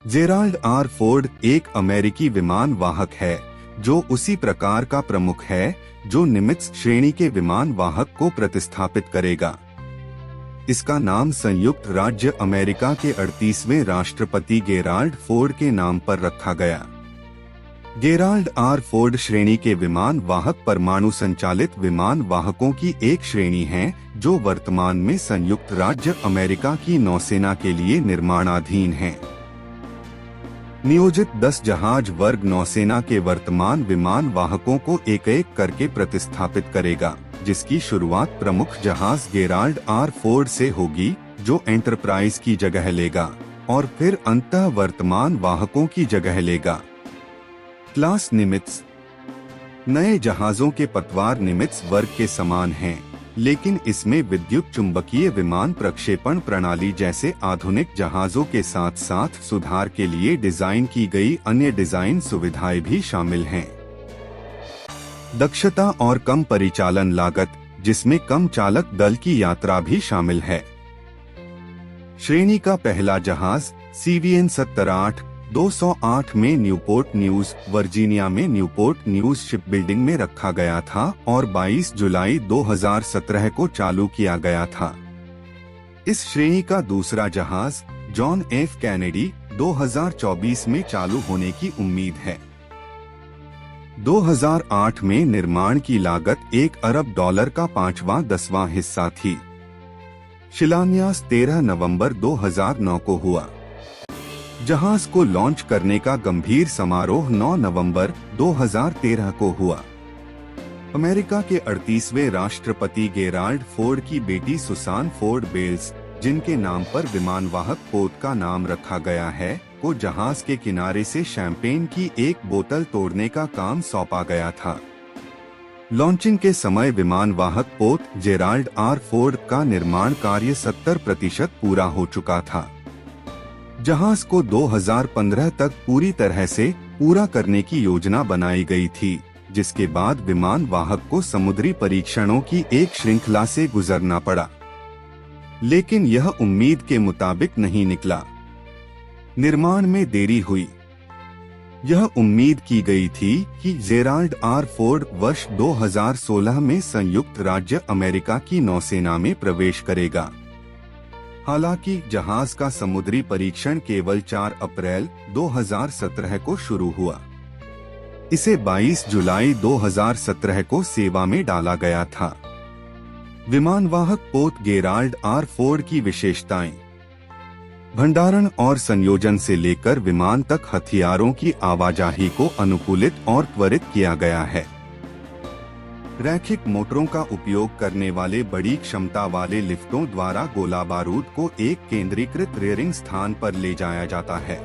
Gerald R Ford एक अमेरिकी विमान वाहक है जो उसी प्रकार का प्रमुख है जो निमित्ज श्रेणी के विमान वाहक को प्रतिस्थापित करेगा। इसका नाम संयुक्त राज्य अमेरिका के 38वें राष्ट्रपति गेराल्ड फोर्ड के नाम पर रखा गया। गेराल्ड आर फोर्ड श्रेणी के विमान वाहक परमाणु संचालित विमान वाहकों की एक श्रेणी है जो वर्तमान में संयुक्त राज्य अमेरिका की नौसेना के लिए निर्माणाधीन है। नियोजित 10 जहाज वर्ग नौसेना के वर्तमान विमान वाहकों को एक एक करके प्रतिस्थापित करेगा, जिसकी शुरुआत प्रमुख जहाज गेराल्ड आर फोर्ड से होगी जो एंटरप्राइज की जगह लेगा और फिर अंततः वर्तमान वाहकों की जगह लेगा। क्लास निमित्ज नए जहाजों के पतवार निमित्ज वर्ग के समान हैं, लेकिन इसमें विद्युत चुंबकीय विमान प्रक्षेपण प्रणाली जैसे आधुनिक जहाजों के साथ साथ सुधार के लिए डिजाइन की गई अन्य डिजाइन सुविधाएं भी शामिल हैं। दक्षता और कम परिचालन लागत, जिसमें कम चालक दल की यात्रा भी शामिल है। श्रेणी का पहला जहाज CVN 70-8-208 में न्यूपोर्ट न्यूज वर्जीनिया में न्यूपोर्ट न्यूज शिपबिल्डिंग में रखा गया था और 22 जुलाई 2017 को चालू किया गया था। इस श्रेणी का दूसरा जहाज जॉन F कैनेडी 2024 में चालू होने की उम्मीद है। 2008 में निर्माण की लागत $1 अरब का 5वां-10वां हिस्सा थी। शिलान्यास 13 नवंबर 2009 को हुआ। जहाज को लॉन्च करने का गंभीर समारोह 9 नवंबर 2013 को हुआ। अमेरिका के 38वें राष्ट्रपति गेराल्ड फोर्ड की बेटी सुसान फोर्ड बेल्स, जिनके नाम पर विमानवाहक पोत का नाम रखा गया है, को जहाज के किनारे से शैंपेन की एक बोतल तोड़ने का काम सौंपा गया था। लॉन्चिंग के समय विमानवाहक पोत जेराल्ड आर फोर्ड का निर्माण कार्य 70% पूरा हो चुका था। जहाज को 2015 तक पूरी तरह से पूरा करने की योजना बनाई गई थी, जिसके बाद विमान वाहक को समुद्री परीक्षणों की एक श्रृंखला से गुजरना पड़ा, लेकिन यह उम्मीद के मुताबिक नहीं निकला। निर्माण में देरी हुई। यह उम्मीद की गई थी कि जेराल्ड आर फोर्ड वर्ष 2016 में संयुक्त राज्य अमेरिका की नौसेना में प्रवेश करेगा। हालांकि जहाज का समुद्री परीक्षण केवल 4 अप्रैल 2017 को शुरू हुआ। इसे 22 जुलाई 2017 को सेवा में डाला गया था। विमानवाहक पोत गेराल्ड आर फोर्ड की विशेषताएं। भंडारण और संयोजन से लेकर विमान तक हथियारों की आवाजाही को अनुकूलित और त्वरित किया गया है। रैखिक मोटरों का उपयोग करने वाले बड़ी क्षमता वाले लिफ्टों द्वारा गोला बारूद को एक केंद्रीकृत रियरिंग स्थान पर ले जाया जाता है।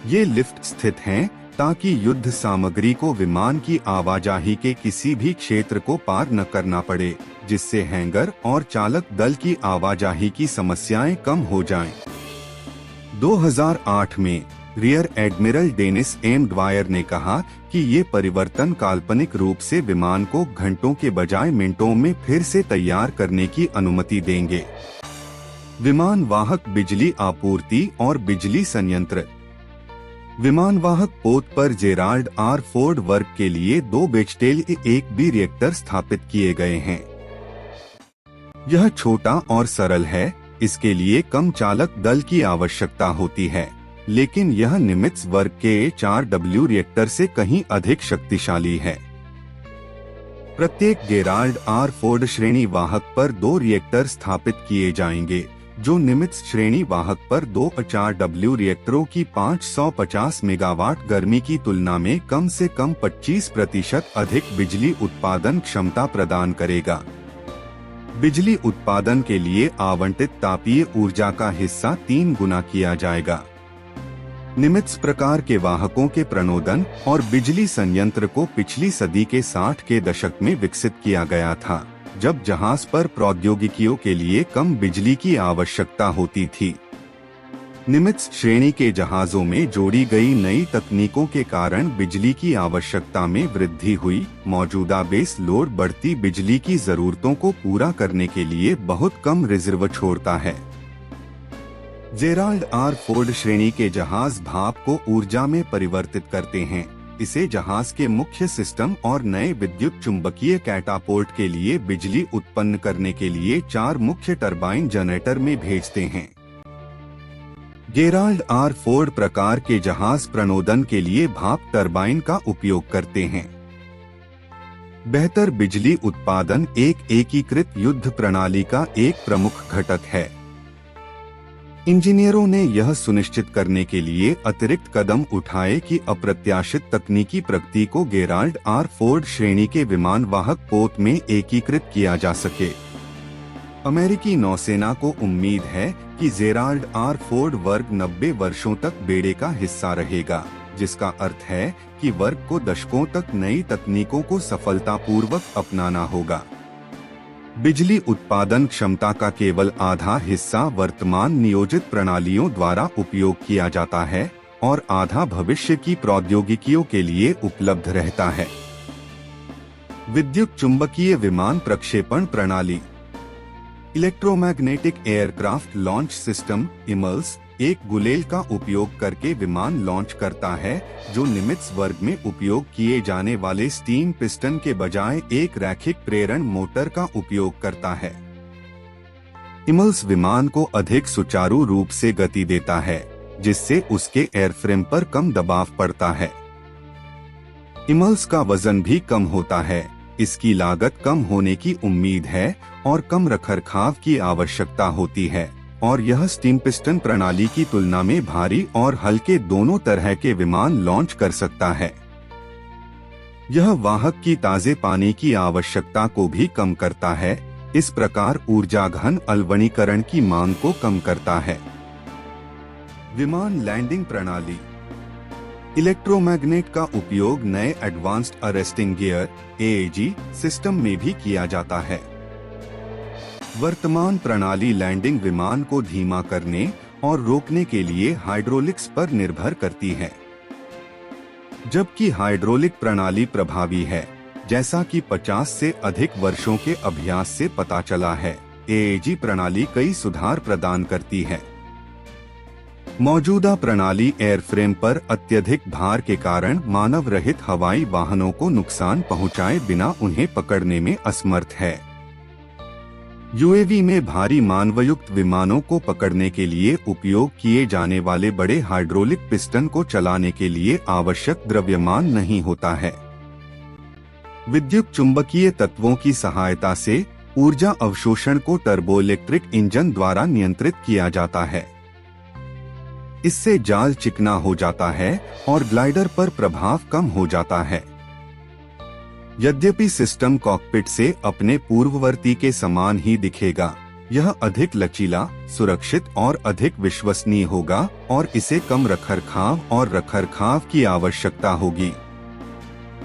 ये लिफ्ट स्थित हैं ताकि युद्ध सामग्री को विमान की आवाजाही के किसी भी क्षेत्र को पार न करना पड़े, जिससे हैंगर और चालक दल की आवाजाही की समस्याएं कम हो जाएं। 2008 में rear admiral Dennis M Dwyer ने कहा कि ये परिवर्तन काल्पनिक रूप से विमान को घंटों के बजाय मिनटों में फिर से तैयार करने की अनुमति देंगे। विमान वाहक बिजली आपूर्ति और बिजली संयंत्र। विमान वाहक पोत पर जेराल्ड आर फोर्ड वर्ग के लिए 2 बेचटेल A1B रिएक्टर स्थापित किए गए हैं। यह छोटा और सरल है, इसके लिए कम चालक दल की आवश्यकता होती है, लेकिन यह निमित्ज वर्ग के A4W रिएक्टर से कहीं अधिक शक्तिशाली है। प्रत्येक गेराल्ड आर फोर्ड श्रेणी वाहक पर 2 रिएक्टर स्थापित किए जाएंगे, जो निमित्ज श्रेणी वाहक पर 2 A4W रिएक्टरों की 550 मेगावाट गर्मी की तुलना में कम से कम 25% अधिक बिजली उत्पादन क्षमता प्रदान करेगा। बिजली उत्पादन के लिए आवंटित तापीय ऊर्जा का हिस्सा 3 गुना किया जाएगा। निमित्ज प्रकार के वाहकों के प्रणोदन और बिजली संयंत्र को पिछली सदी के 60 के दशक में विकसित किया गया था, जब जहाज पर प्रौद्योगिकियों के लिए कम बिजली की आवश्यकता होती थी। निमित्ज श्रेणी के जहाजों में जोड़ी गई नई तकनीकों के कारण बिजली की आवश्यकता में वृद्धि हुई। मौजूदा बेस लोड बढ़ती बिजली की जरूरतों को पूरा करने के लिए बहुत कम रिजर्व छोड़ता है। जेराल्ड आर फोर्ड श्रेणी के जहाज भाप को ऊर्जा में परिवर्तित करते हैं। इसे जहाज के मुख्य सिस्टम और नए विद्युत चुंबकीय कैटापोल्ट के लिए बिजली उत्पन्न करने के लिए 4 मुख्य टरबाइन जनरेटर में भेजते हैं। जेराल्ड आर फोर्ड प्रकार के जहाज प्रणोदन के लिए भाप टरबाइन का उपयोग करते हैं। बेहतर बिजली उत्पादन एक एकीकृत युद्ध प्रणाली का एक प्रमुख घटक है। इंजीनियरों ने यह सुनिश्चित करने के लिए अतिरिक्त कदम उठाए कि अप्रत्याशित तकनीकी प्रगति को जेराल्ड आर फोर्ड श्रेणी के विमान वाहक पोत में एकीकृत किया जा सके। अमेरिकी नौसेना को उम्मीद है कि जेराल्ड आर फोर्ड वर्ग 90 वर्षों तक बेड़े का हिस्सा रहेगा, जिसका अर्थ है कि वर्ग को दशकों तक नई तकनीकों को सफलतापूर्वक अपनाना होगा। बिजली उत्पादन क्षमता का केवल आधा हिस्सा वर्तमान नियोजित प्रणालियों द्वारा उपयोग किया जाता है और आधा भविष्य की प्रौद्योगिकियों के लिए उपलब्ध रहता है। विद्युत चुंबकीय विमान प्रक्षेपण प्रणाली इलेक्ट्रोमैग्नेटिक एयरक्राफ्ट लॉन्च सिस्टम इमल्स एक गुलेल का उपयोग करके विमान लॉन्च करता है, जो निमित्स वर्ग में उपयोग किए जाने वाले स्टीम पिस्टन के बजाय एक रैखिक प्रेरण मोटर का उपयोग करता है। इमल्स विमान को अधिक सुचारू रूप से गति देता है, जिससे उसके एयरफ्रेम पर कम दबाव पड़ता है। इमल्स का वजन भी कम होता है, इसकी लागत कम होने की उम्मीद है और कम रखरखाव की आवश्यकता होती है, और यह स्टीम पिस्टन प्रणाली की तुलना में भारी और हल्के दोनों तरह के विमान लॉन्च कर सकता है। यह वाहक की ताजे पानी की आवश्यकता को भी कम करता है, इस प्रकार ऊर्जा घन अलवणीकरण की मांग को कम करता है। विमान लैंडिंग प्रणाली इलेक्ट्रोमैग्नेट का उपयोग नए advanced arresting gear (AAG) system में भी किया जाता है। वर्तमान प्रणाली लैंडिंग विमान को धीमा करने और रोकने के लिए हाइड्रोलिक्स पर निर्भर करती है, जबकि हाइड्रोलिक प्रणाली प्रभावी है, जैसा कि 50 से अधिक वर्षों के अभ्यास से पता चला है। AAG प्रणाली कई सुधार प्रदान करती है। मौजूदा प्रणाली एयरफ्रेम पर अत्यधिक भार के कारण मानव रहित हवाई वाहनों को नुकसान पहुंचाए बिना उन्हें पकड़ने में असमर्थ है। UAV में भारी मानवयुक्त विमानों को पकड़ने के लिए उपयोग किए जाने वाले बड़े हाइड्रोलिक पिस्टन को चलाने के लिए आवश्यक द्रव्यमान नहीं होता है। विद्युत चुंबकीय तत्वों की सहायता से ऊर्जा अवशोषण को टर्बोइलेक्ट्रिक इंजन द्वारा नियंत्रित किया जाता है। इससे जाल चिकना हो जाता है और ग्लाइडर पर प्रभाव कम हो जाता है। यद्यपि सिस्टम कॉकपिट से अपने पूर्ववर्ती के समान ही दिखेगा, यह अधिक लचीला, सुरक्षित और अधिक विश्वसनीय होगा और इसे कम रखरखाव की आवश्यकता होगी।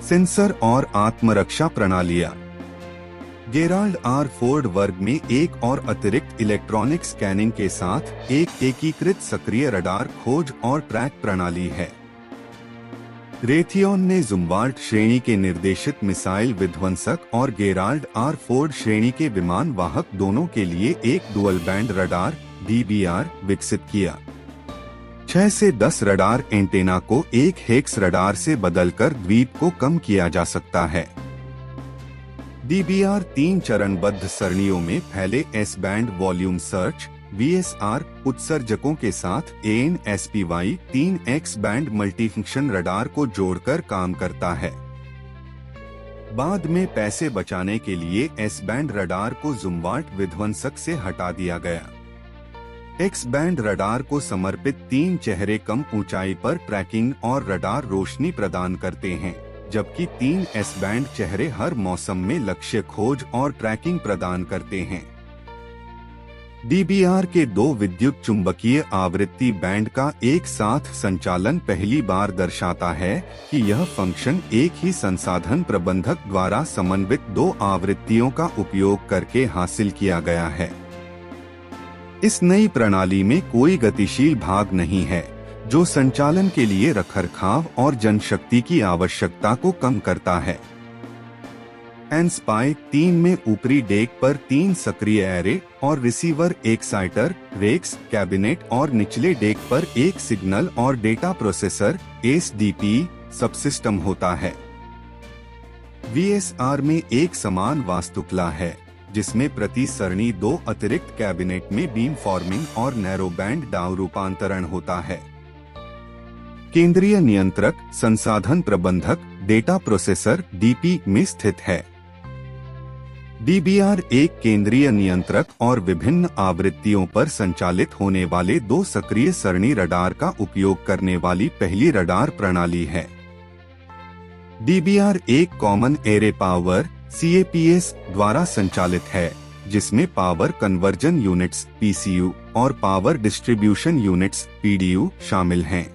सेंसर और आत्मरक्षा प्रणालियां जेराल्ड आर फोर्ड वर्ग में एक और अतिरिक्त इलेक्ट्रॉनिक स्कैनिंग के साथ एक एकीकृत सक्रिय रडार खोज और ट्रैक प्रणाली है। रेथियन ने जुम्बार्ट श्रेणी के निर्देशित मिसाइल विध्वंसक और जेराल्ड आर फोर्ड श्रेणी के विमान वाहक दोनों के लिए एक डुअल बैंड रडार (DBR) विकसित किया। 6 से 10 रडार एंटेना को एक हेक्स रडार से बदलकर द्वीप को कम किया जा सकता है। DBR 3 चरणबद्ध सरणियों में फैले S band volume search (VSR) उत्सर्जकों के साथ AN/SPY 3X band multifunction radar को जोड़कर काम करता है। बाद में पैसे बचाने के लिए S बैंड रडार को जुम्बार्ट विध्वंसक से हटा दिया गया। X बैंड रडार को समर्पित 3 चेहरे कम ऊंचाई पर ट्रैकिंग और रडार रोशनी प्रदान करते हैं, जबकि 3 S बैंड चेहरे हर मौसम में लक्ष्य खोज और ट्रैकिंग प्रदान करते हैं। DBR के 2 विद्युत चुंबकीय आवृत्ति बैंड का एक साथ संचालन पहली बार दर्शाता है कि यह फंक्शन एक ही संसाधन प्रबंधक द्वारा समन्वित 2 आवृत्तियों का उपयोग करके हासिल किया गया है। इस नई प्रणाली में कोई गतिशील भाग नहीं है, जो संचालन के लिए रखरखाव और जनशक्ति की आवश्यकता को कम करता है। एनस्पाई 3 में ऊपरी डेक पर 3 सक्रिय एरे और रिसीवर, एक साइटर, रेक्स, कैबिनेट और निचले डेक पर एक सिग्नल और डेटा प्रोसेसर (SDP) सबसिस्टम होता है। VSR में एक समान वास्तुकला है, जिसमें प्रति सरणी 2 अतिरिक्त कैबिनेट में बीम फॉर्मिंग और नैरो बैंड डाउ रूपांतरण होता है। केंद्रीय नियंत्रक, संसाधन प्रबंधक, डेटा प्रोसेसर (DP) में स्थित है। DBR एक केंद्रीय नियंत्रक और विभिन्न आवृत्तियों पर संचालित होने वाले 2 सक्रिय सरणी रडार का उपयोग करने वाली पहली रडार प्रणाली है। DBR एक कॉमन एरे पावर (CAPS) द्वारा संचालित है, जिसमें पावर कन्वर्जन यूनिट्स (PCU) और पावर डिस्ट्रीब्यूशन यूनिट्स (PDU) शामिल हैं।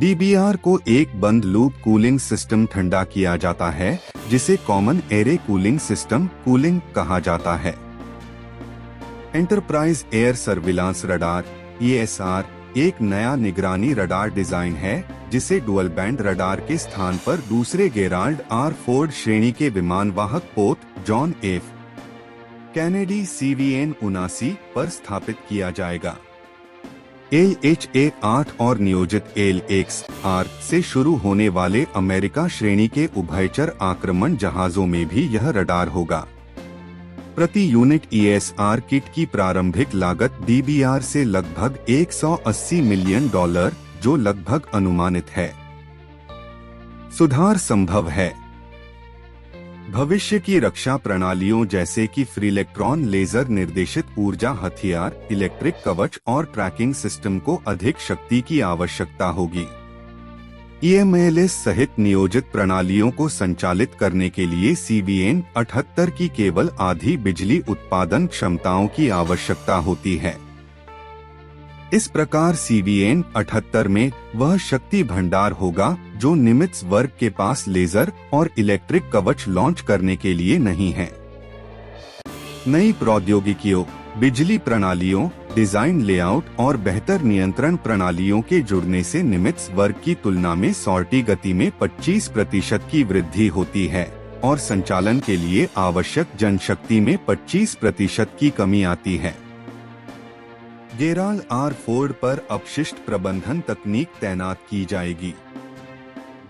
DBR को एक बंद लूप कूलिंग सिस्टम ठंडा किया जाता है, जिसे common array cooling system (cooling) कहा जाता है। Enterprise air surveillance radar (ESR) एक नया निगरानी रडार डिजाइन है, जिसे डुअल बैंड रडार के स्थान पर दूसरे गेराल्ड आर फोर्ड श्रेणी के विमानवाहक पोत जॉन एफ कैनेडी CVN 79 पर स्थापित किया जाएगा। LHA-8 और नियोजित LX-R से शुरू होने वाले अमेरिका श्रेणी के उभयचर आक्रमण जहाजों में भी यह रडार होगा। प्रति यूनिट ESR किट की प्रारंभिक लागत DBR से लगभग $180 मिलियन, जो लगभग अनुमानित है। सुधार संभव है। भविष्य की रक्षा प्रणालियों जैसे कि फ्रीलेक्ट्रॉन लेजर निर्देशित ऊर्जा हथियार, इलेक्ट्रिक कवच और ट्रैकिंग सिस्टम को अधिक शक्ति की आवश्यकता होगी। EMLS सहित नियोजित प्रणालियों को संचालित करने के लिए CVN 78 की केवल आधी बिजली उत्पादन क्षमताओं की आवश्यकता होती है। इस प्रकार CVN 78 में वह शक्ति भंडार होगा जो निमित्ज वर्ग के पास लेजर और इलेक्ट्रिक कवच लॉन्च करने के लिए नहीं है। नई प्रौद्योगिकियों, बिजली प्रणालियों, डिजाइन लेआउट और बेहतर नियंत्रण प्रणालियों के जुड़ने से निमित्ज वर्ग की तुलना में सॉर्टी गति में 25% की वृद्धि होती है और संचालन के लिए आवश्यक जनशक्ति में 25% की कमी आती है। गेराल्ड आर फोर्ड पर अपशिष्ट प्रबंधन तकनीक तैनात की जाएगी।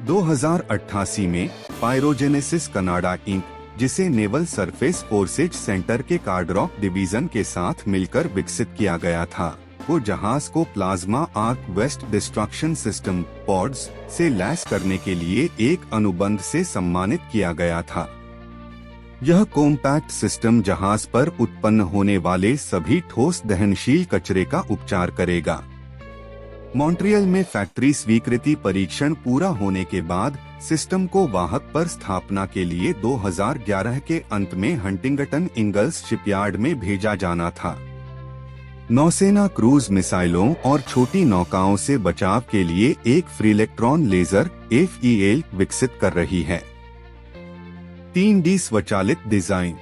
2088 में पायरोजेनेसिस कनाडा इंक, जिसे नेवल सरफेस फोर्सेज सेंटर के कार्डरॉक डिवीजन के साथ मिलकर विकसित किया गया था, वो जहाज को plasma arc waste destruction system (PODS) से लैस करने के लिए एक अनुबंध से सम्मानित किया गया था। यह कॉम्पैक्ट सिस्टम जहाज पर उत्पन्न होने वाले सभी ठोस दहनशील कचरे का उपचार करेगा। मॉन्ट्रियल में फैक्ट्री स्वीकृति परीक्षण पूरा होने के बाद सिस्टम को वाहक पर स्थापना के लिए 2011 के अंत में हंटिंगटन इंगल्स शिपयार्ड में भेजा जाना था। नौसेना क्रूज मिसाइलों और छोटी नौकाओं से बचाव के लिए एक फ्रीलेक्ट्रॉन लेजर (FEL) विकसित कर रही है। 3D स्वचालित डिजाइन।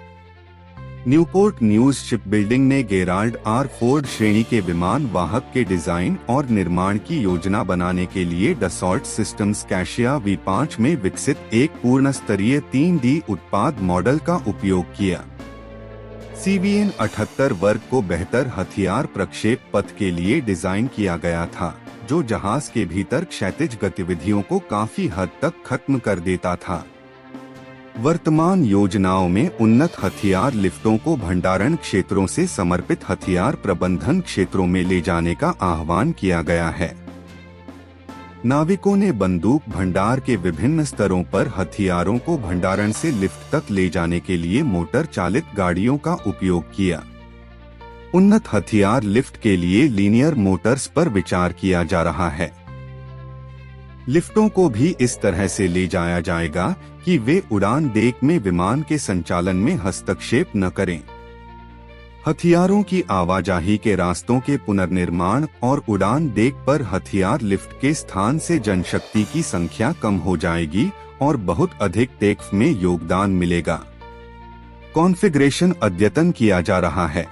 न्यूपोर्ट न्यूज शिपबिल्डिंग ने गेराल्ड आर फोर्ड श्रेणी के विमान वाहक के डिजाइन और निर्माण की योजना बनाने के लिए डसॉल्ट सिस्टम्स कैशिया V5 में विकसित एक पूर्ण स्तरीय 3D उत्पाद मॉडल का उपयोग किया। CVN 78 वर्ग को बेहतर हथियार प्रक्षेप पथ के लिए डिजाइन किया गया था, जो जहाज के भीतर क्षैतिज गतिविधियों को काफी हद तक खत्म कर देता था। वर्तमान योजनाओं में उन्नत हथियार लिफ्टों को भंडारण क्षेत्रों से समर्पित हथियार प्रबंधन क्षेत्रों में ले जाने का आह्वान किया गया है। नाविकों ने बंदूक भंडार के विभिन्न स्तरों पर हथियारों को भंडारण से लिफ्ट तक ले जाने के लिए मोटर चालित गाड़ियों का उपयोग किया। उन्नत हथियार लिफ्ट के लिए लीनियर मोटर्स पर विचार किया जा रहा है। लिफ्टों को भी इस तरह से ले जाया जाएगा कि वे उड़ान डेक में विमान के संचालन में हस्तक्षेप न करें। हथियारों की आवाजाही के रास्तों के पुनर्निर्माण और उड़ान डेक पर हथियार लिफ्ट के स्थान से जनशक्ति की संख्या कम हो जाएगी और बहुत अधिक टेक में योगदान मिलेगा। कॉन्फ़िगरेशन अद्यतन किया जा रहा है।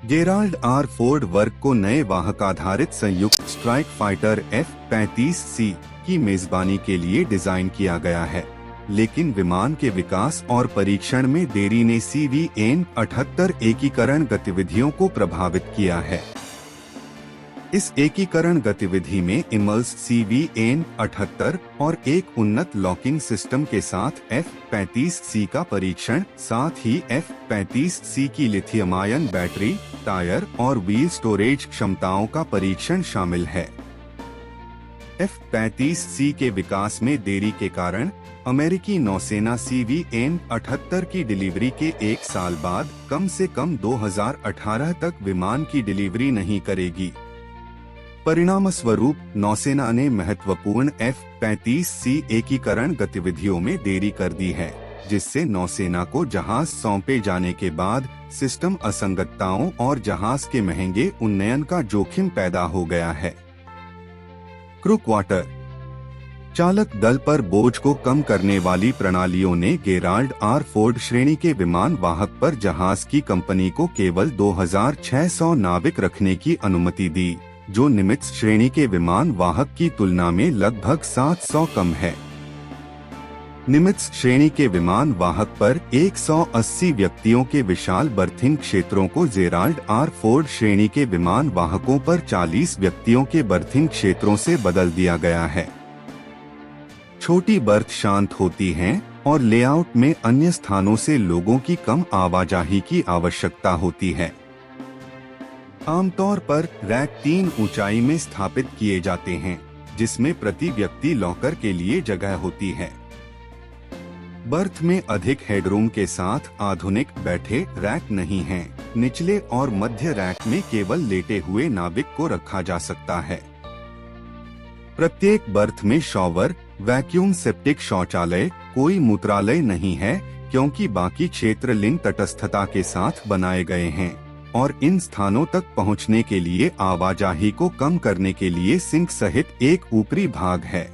गेराल्ड आर फोर्ड वर्ग को नए वाहक आधारित संयुक्त स्ट्राइक फाइटर F-35C की मेजबानी के लिए डिजाइन किया गया है। लेकिन विमान के विकास और परीक्षण में देरी ने CVN-78 एकीकरण गतिविधियों को प्रभावित किया है। इस एकीकरण गतिविधि में इमल्स CVN-78 और एक उन्नत लॉकिंग सिस्टम के साथ F-35C का परीक्षण, साथ ही F-35C की लिथियम आयन बैटरी, टायर और व्हील स्टोरेज क्षमताओं का परीक्षण शामिल है। F-35C के विकास में देरी के कारण अमेरिकी नौसेना CVN-78 की डिलीवरी के एक साल बाद कम से कम 2018 तक विमान की डिलीवरी नहीं करेगी। परिणामस्वरूप नौसेना ने महत्वपूर्ण F-35C एकीकरण गतिविधियों में देरी कर दी है, जिससे नौसेना को जहाज सौंपे जाने के बाद सिस्टम असंगतताओं और जहाज के महंगे उन्नयन का जोखिम पैदा हो गया है। क्रू क्वार्टर चालक दल पर बोझ को कम करने वाली प्रणालियों ने गेराल्ड आर फोर्ड श्रेणी के विमान वाहक पर जहाज की कंपनी को केवल 2600 नाविक रखने की अनुमति दी, जो निमित्ज श्रेणी के विमान वाहक की तुलना में लगभग 700 कम है। निमित्ज श्रेणी के विमान वाहक पर 180 व्यक्तियों के विशाल बर्थिंग क्षेत्रों को जेराल्ड आर फोर्ड श्रेणी के विमान वाहकों पर 40 व्यक्तियों के बर्थिंग क्षेत्रों से बदल दिया गया है। छोटी बर्थ शांत होती हैं और लेआउट में अन्य स्थानों से लोगों की कम आवाजाही की आवश्यकता होती है। आमतौर पर रैक 3 ऊंचाई में स्थापित किए जाते हैं, जिसमें प्रति व्यक्ति लॉकर के लिए जगह होती है। बर्थ में अधिक हेडरूम के साथ आधुनिक बैठे रैक नहीं हैं। निचले और मध्य रैक में केवल लेटे हुए नाविक को रखा जा सकता है। प्रत्येक बर्थ में शॉवर, वैक्यूम सेप्टिक शौचालय, कोई मूत्रालय नहीं है, क्योंकि बाकी क्षेत्र लिन तटस्थता के साथ बनाए गए हैं और इन स्थानों तक पहुंचने के लिए आवाजाही को कम करने के लिए सिंक सहित एक ऊपरी भाग है।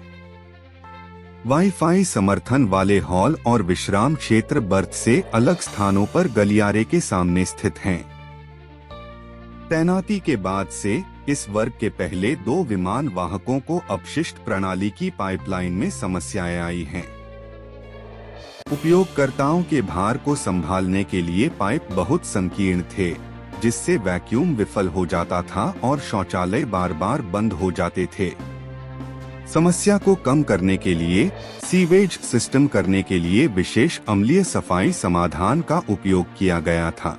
वाईफाई समर्थन वाले हॉल और विश्राम क्षेत्र बर्थ से अलग स्थानों पर गलियारे के सामने स्थित हैं। तैनाती के बाद से इस वर्ग के पहले 2 विमान वाहकों को अपशिष्ट प्रणाली की पाइपलाइन में समस्याएं आई हैं। उपयोगकर्ताओं के भार को संभालने के लिए पाइप बहुत संकीर्ण थे, जिससे वैक्यूम विफल हो जाता था और शौचालय बार बार बंद हो जाते थे। समस्या को कम करने के लिए सीवेज सिस्टम करने के लिए विशेष अम्लीय सफाई समाधान का उपयोग किया गया था।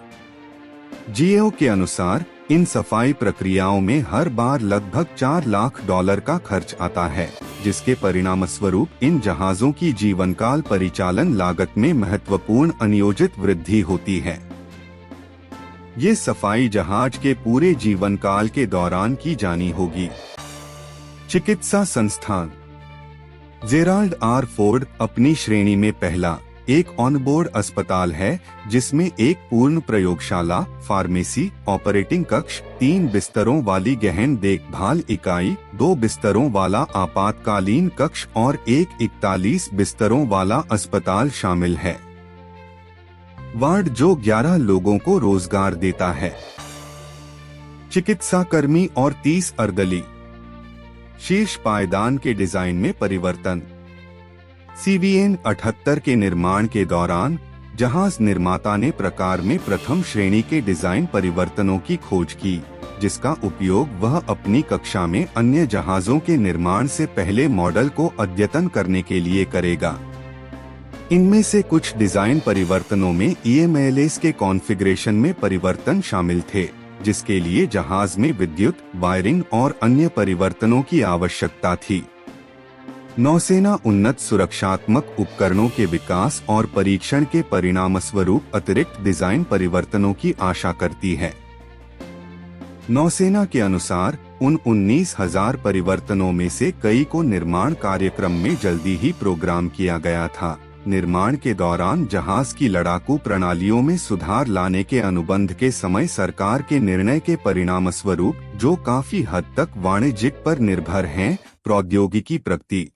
जीएओ के अनुसार इन सफाई प्रक्रियाओं में हर बार लगभग $4 लाख का खर्च आता है, जिसके परिणामस्वरूप इन जहाजों की जीवनकाल परिचालन लागत में महत्वपूर्ण अनियोजित वृद्धि होती है। ये सफाई जहाज के पूरे जीवन काल के दौरान की जानी होगी। चिकित्सा संस्थान जेराल्ड आर फोर्ड अपनी श्रेणी में पहला एक ऑनबोर्ड अस्पताल है, जिसमें एक पूर्ण प्रयोगशाला, फार्मेसी, ऑपरेटिंग कक्ष, 3 बिस्तरों वाली गहन देखभाल इकाई, 2 बिस्तरों वाला आपातकालीन कक्ष और एक 41 बिस्तरों वाला अस्पताल शामिल है। वार्ड जो 11 लोगों को रोजगार देता है। चिकित्सा कर्मी और 30 अर्दली। शीर्ष पायदान के डिजाइन में परिवर्तन। CVN-78 के निर्माण के दौरान जहाज निर्माता ने प्रकार में प्रथम श्रेणी के डिजाइन परिवर्तनों की खोज की, जिसका उपयोग वह अपनी कक्षा में अन्य जहाजों के निर्माण से पहले मॉडल को अद्यतन करने के लिए करेगा। इनमें से कुछ डिजाइन परिवर्तनों में EMLS के कॉन्फ़िगरेशन में परिवर्तन शामिल थे, जिसके लिए जहाज में विद्युत, वायरिंग और अन्य परिवर्तनों की आवश्यकता थी। नौसेना उन्नत सुरक्षात्मक उपकरणों के विकास और परीक्षण के परिणामस्वरूप अतिरिक्त डिजाइन परिवर्तनों की आशा करती है। नौसेना के अनुसार उन 19,000 परिवर्तनों में से कई को निर्माण कार्यक्रम में जल्दी ही प्रोग्राम किया गया था। निर्माण के दौरान जहाज की लड़ाकू प्रणालियों में सुधार लाने के अनुबंध के समय सरकार के निर्णय के परिणामस्वरूप, जो काफी हद तक वाणिज्यिक पर निर्भर हैं, प्रौद्योगिकी प्रगति